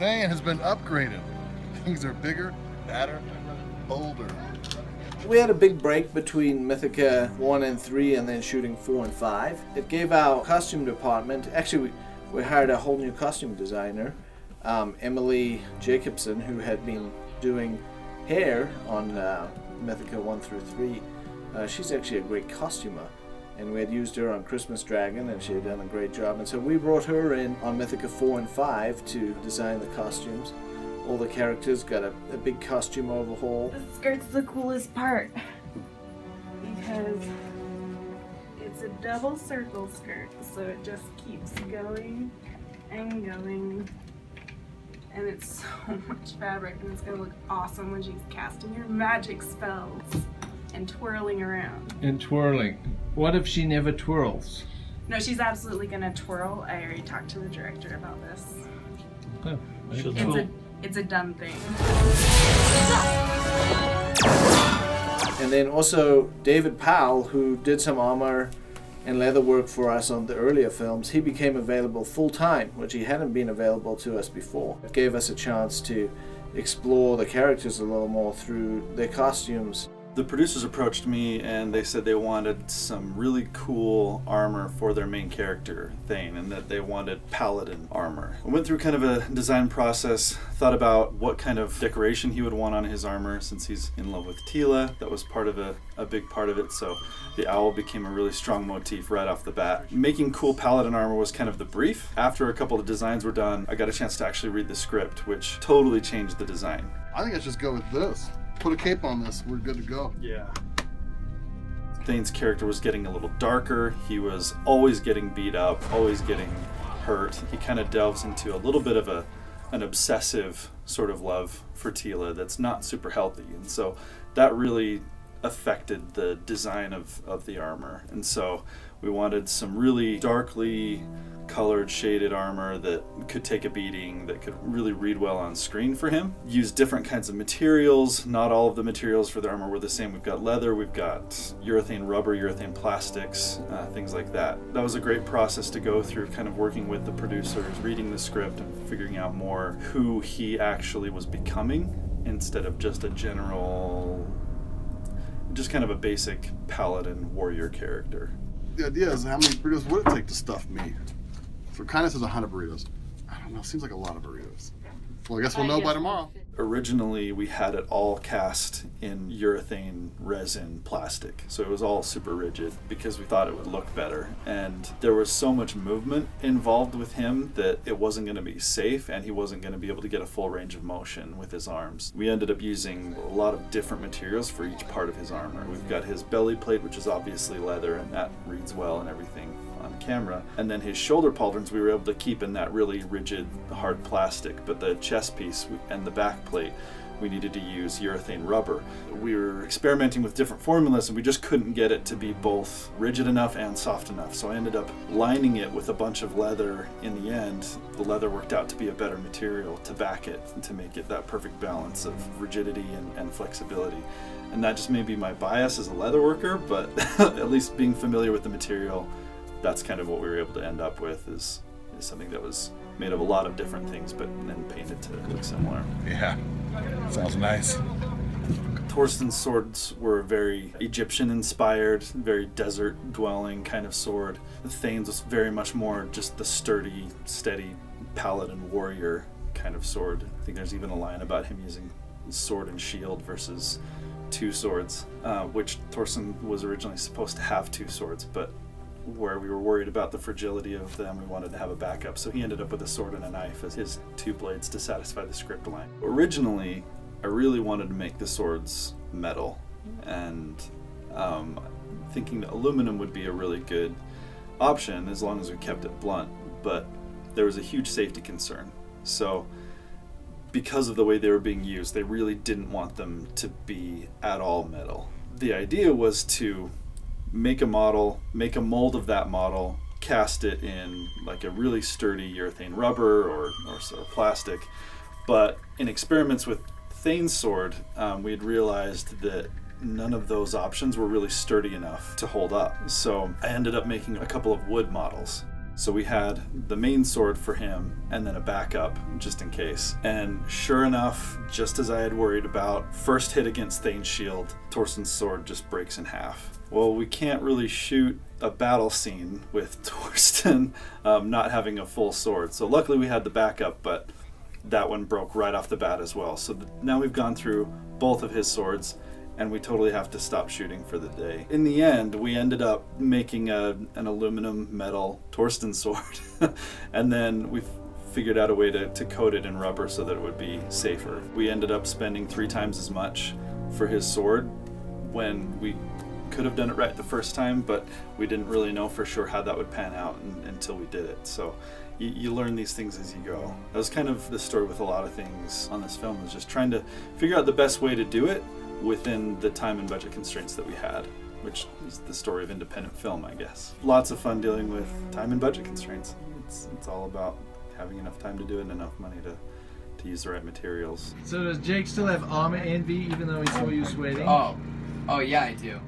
Thane has been upgraded. Things are bigger, badder, bolder. We had a big break between Mythica 1 and 3 and then shooting 4 and 5. It gave our costume department, actually we hired a whole new costume designer, Emily Jacobson, who had been doing hair on Mythica 1 through 3. She's actually a great costumer, and we had used her on Christmas Dragon and she had done a great job, and so we brought her in on Mythica 4 and 5 to design the costumes. All the characters got a big costume overhaul. The skirt's the coolest part because it's a double circle skirt, so it just keeps going and going, and it's so much fabric, and it's gonna look awesome when she's casting her magic spells and twirling around. And twirling. What if she never twirls? No, she's absolutely gonna twirl. I already talked to the director about this. Oh, It's a done thing. And then also David Powell, who did some armor and leather work for us on the earlier films, he became available full-time, which he hadn't been available to us before. It gave us a chance to explore the characters a little more through their costumes. The producers approached me and they said they wanted some really cool armor for their main character, Thane, and that they wanted paladin armor. I went through kind of a design process, thought about what kind of decoration he would want on his armor since he's in love with Tila. That was part of a big part of it, so the owl became a really strong motif right off the bat. Making cool paladin armor was kind of the brief. After a couple of designs were done, I got a chance to actually read the script, which totally changed the design. I think I should just go with this. Put a cape on this, we're good to go. Yeah. Thane's character was getting a little darker. He was always getting beat up, always getting hurt. He kind of delves into a little bit of an obsessive sort of love for Tila that's not super healthy. And so that really affected the design of the armor. And so we wanted some really darkly colored, shaded armor that could take a beating, that could really read well on screen for him. Use different kinds of materials. Not all of the materials for the armor were the same. We've got leather, we've got urethane rubber, urethane plastics, things like that. That was a great process to go through, kind of working with the producers, reading the script and figuring out more who he actually was becoming instead of just a general, just kind of a basic paladin warrior character. The idea is how many burritos would it take to stuff me? For kindness is 100 burritos. I don't know, seems like a lot of burritos. Well, I guess we'll know by tomorrow. Originally, we had it all cast in urethane resin plastic, so it was all super rigid because we thought it would look better. And there was so much movement involved with him that it wasn't going to be safe, and he wasn't going to be able to get a full range of motion with his arms. We ended up using a lot of different materials for each part of his armor. We've got his belly plate, which is obviously leather, and that reads well and everything on camera. And then his shoulder pauldrons we were able to keep in that really rigid, hard plastic, but the chest piece and the back plate we needed to use urethane rubber. We were experimenting with different formulas and we just couldn't get it to be both rigid enough and soft enough, so I ended up lining it with a bunch of leather in the end. The leather worked out to be a better material to back it and to make it that perfect balance of rigidity and flexibility. And that just may be my bias as a leather worker, but at least being familiar with the material, that's kind of what we were able to end up with is something that was made of a lot of different things, but then painted to look similar. Yeah, sounds nice. Thorsten's swords were very Egyptian-inspired, very desert-dwelling kind of sword. Thane's was very much more just the sturdy, steady paladin warrior kind of sword. I think there's even a line about him using sword and shield versus two swords, which Thorsten was originally supposed to have two swords, but where we were worried about the fragility of them, we wanted to have a backup, so he ended up with a sword and a knife as his two blades to satisfy the script line. Originally, I really wanted to make the swords metal, and thinking that aluminum would be a really good option as long as we kept it blunt, but there was a huge safety concern. So because of the way they were being used, they really didn't want them to be at all metal. The idea was to make a model, make a mold of that model, cast it in like a really sturdy urethane rubber or sort of plastic. But in experiments with Thane's sword, we had realized that none of those options were really sturdy enough to hold up. So I ended up making a couple of wood models. So we had the main sword for him and then a backup just in case. And sure enough, just as I had worried about, first hit against Thane's shield, Torsten's sword just breaks in half. Well, we can't really shoot a battle scene with Torsten not having a full sword. So luckily we had the backup, but that one broke right off the bat as well. So now we've gone through both of his swords, and we totally have to stop shooting for the day. In the end, we ended up making an aluminum metal Torsten sword, and then we figured out a way to coat it in rubber so that it would be safer. We ended up spending 3 times as much for his sword when we could have done it right the first time, but we didn't really know for sure how that would pan out until we did it. So you learn these things as you go. That was kind of the story with a lot of things on this film, was just trying to figure out the best way to do it within the time and budget constraints that we had, which is the story of independent film, I guess. Lots of fun dealing with time and budget constraints. It's all about having enough time to do it and enough money to use the right materials. So does Jake still have armor envy even though he saw you sweating? Oh yeah, I do.